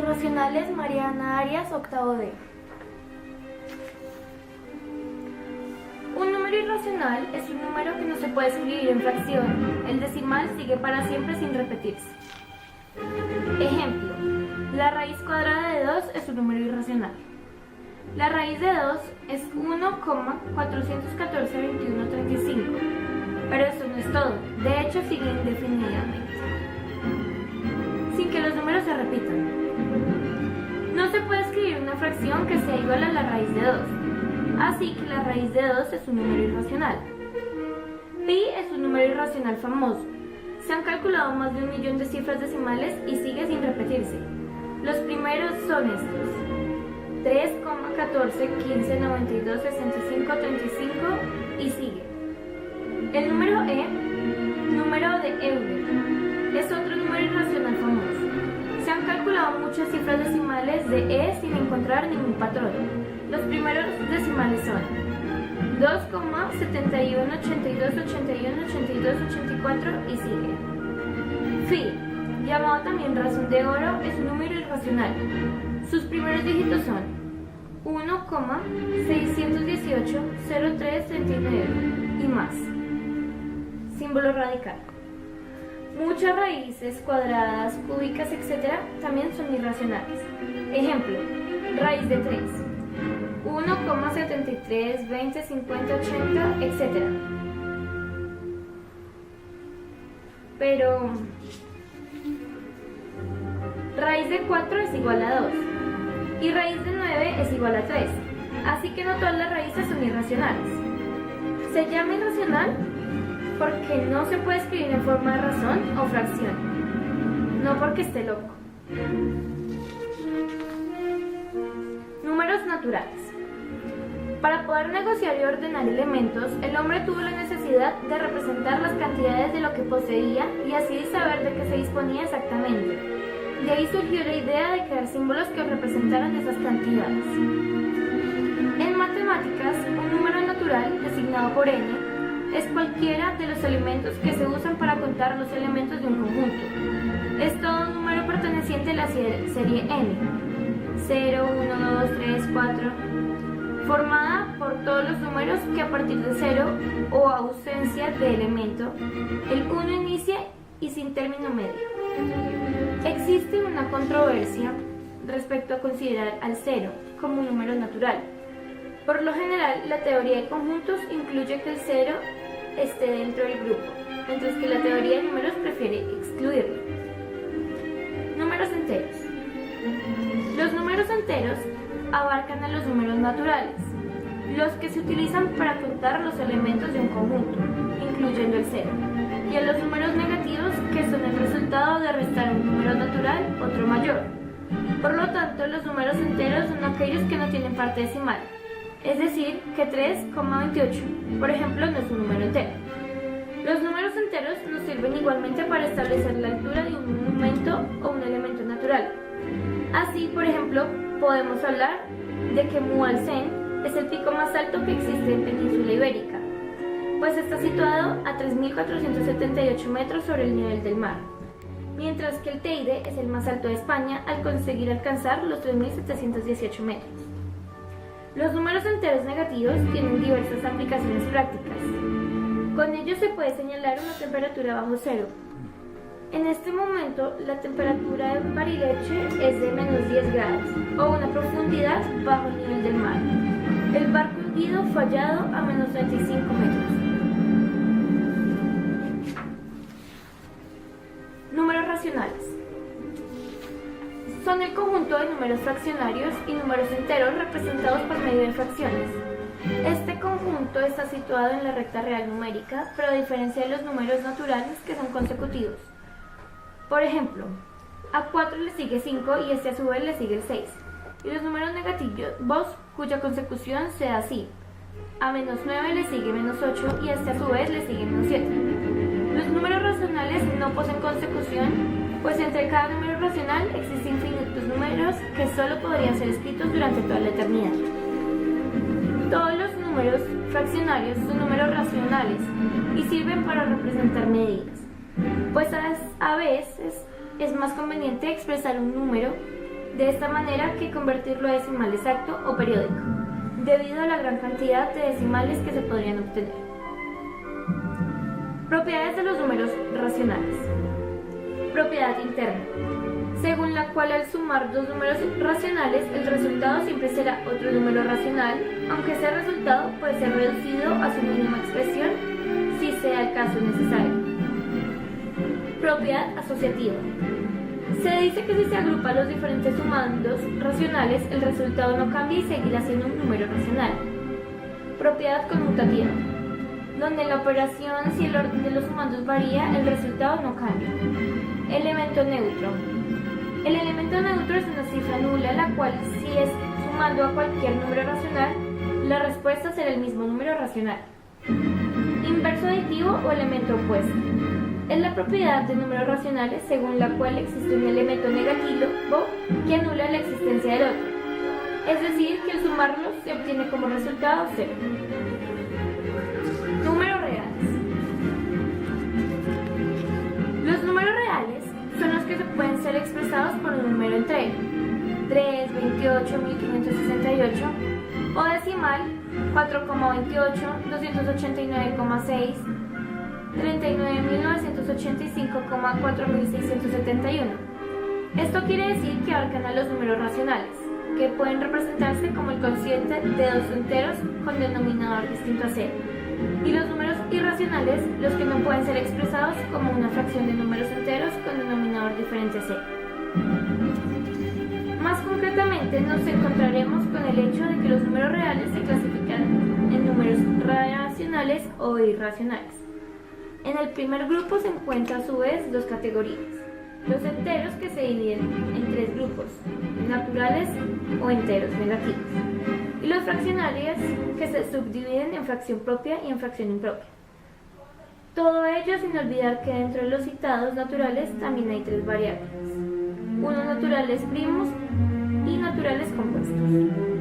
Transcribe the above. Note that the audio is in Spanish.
Irracionales, Mariana Arias, octavo D. Un número irracional es un número que no se puede escribir en fracción. El decimal sigue para siempre sin repetirse. Ejemplo, la raíz cuadrada de 2 es un número irracional. La raíz de 2 es 1,4142135, pero esto no es todo, de hecho sigue indefinidamente, sin que los números se repitan. No se puede escribir una fracción que sea igual a la raíz de 2, así que la raíz de 2 es un número irracional. Pi es un número irracional famoso. Se han calculado más de 1.000.000 de cifras decimales y sigue sin repetirse. Los primeros son estos: 3,1415926535 y sigue. El número E, número de Euler, es otro número irracional famoso. Se han calculado muchas cifras decimales de E sin encontrar ningún patrón. Los primeros decimales son 2,7182818284 y sigue. Phi, llamado también razón de oro, es un número irracional. Sus primeros dígitos son 1,6180339 y más. Símbolo radical. Muchas raíces cuadradas, cúbicas, etc. también son irracionales. Ejemplo, raíz de 3, 1,73, 20, 50, 80, etc. Pero raíz de 4 es igual a 2 y raíz de 9 es igual a 3, así que no todas las raíces son irracionales. Se llama irracional porque no se puede escribir en forma de razón o fracción, no porque esté loco. Números naturales. Para poder negociar y ordenar elementos, el hombre tuvo la necesidad de representar las cantidades de lo que poseía y así saber de qué se disponía exactamente. De ahí surgió la idea de crear símbolos que representaran esas cantidades. En matemáticas, un número natural, designado por n, es cualquiera de los elementos que se usan para contar los elementos de un conjunto. Es todo un número perteneciente a la serie n, 0, 1, 2, 3, 4, formada por todos los números que a partir de 0 o ausencia de elemento, el 1 inicia y sin término medio. Existe una controversia respecto a considerar al 0 como un número natural. Por lo general, la teoría de conjuntos incluye que el 0 esté dentro del grupo, mientras que la teoría de números prefiere excluirlo. Números enteros. Los números enteros abarcan a los números naturales, los que se utilizan para contar los elementos de un conjunto, incluyendo el 0, y a los números negativos, que son el resultado de restar un número natural otro mayor. Por lo tanto, los números enteros son aquellos que no tienen parte decimal, es decir, que 3,28, por ejemplo, no es un número entero. Los números enteros nos sirven igualmente para establecer la altura de un monumento o un elemento natural. Así, por ejemplo, podemos hablar de que Mualcén es el pico más alto que existe en Península Ibérica, pues está situado a 3.478 metros sobre el nivel del mar, mientras que el Teide es el más alto de España al conseguir alcanzar los 3.718 metros. Los números enteros negativos tienen diversas aplicaciones prácticas. Con ellos se puede señalar una temperatura bajo cero. En este momento, la temperatura en Bariloche es de menos 10 grados, o una profundidad bajo el nivel del mar. El barco hundido fallado a menos 35 metros. Números racionales. Son el conjunto de números fraccionarios y números enteros representados por medio de fracciones. Este conjunto está situado en la recta real numérica, pero a diferencia de los números naturales que son consecutivos. Por ejemplo, a 4 le sigue 5 y este a su vez le sigue el 6. Y los números negativos cuya consecución sea así. A menos 9 le sigue menos 8 y este a su vez le sigue menos 7. Los números racionales no poseen consecución, pues entre cada número racional existen infinitos números que solo podrían ser escritos durante toda la eternidad. Todos los números fraccionarios son números racionales y sirven para representar medidas, pues a veces es más conveniente expresar un número de esta manera que convertirlo a decimal exacto o periódico, debido a la gran cantidad de decimales que se podrían obtener. Propiedades de los números racionales. Propiedad interna, según la cual al sumar dos números racionales, el resultado siempre será otro número racional, aunque ese resultado puede ser reducido a su mínima expresión si sea el caso necesario. Propiedad asociativa. Se dice que si se agrupan los diferentes sumandos racionales, el resultado no cambia y seguirá siendo un número racional. Propiedad conmutativa, donde en la operación, si el orden de los sumandos varía, el resultado no cambia. Elemento neutro. El elemento neutro es una cifra nula, la cual, si es sumando a cualquier número racional, la respuesta será el mismo número racional. Inverso aditivo o elemento opuesto. Es la propiedad de números racionales según la cual existe un elemento negativo que anula la existencia del otro. Es decir, que al sumarlos se obtiene como resultado 0. Números reales. Los números reales son los que se pueden ser expresados por un número entero, 3, 28, 1568, o decimal, 4,28, 289,6, 39.985,4671. Esto quiere decir que abarcan a los números racionales, que pueden representarse como el cociente de dos enteros con denominador distinto a 0, y los números irracionales, los que no pueden ser expresados como una fracción de números enteros con denominador diferente a 0. Más concretamente, nos encontraremos con el hecho de que los números reales se clasifican en números racionales o irracionales. En el primer grupo se encuentran a su vez dos categorías: los enteros, que se dividen en tres grupos, naturales o enteros negativos, y los fraccionarios, que se subdividen en fracción propia y en fracción impropia. Todo ello sin olvidar que dentro de los citados naturales también hay tres variables: unos naturales primos y naturales compuestos.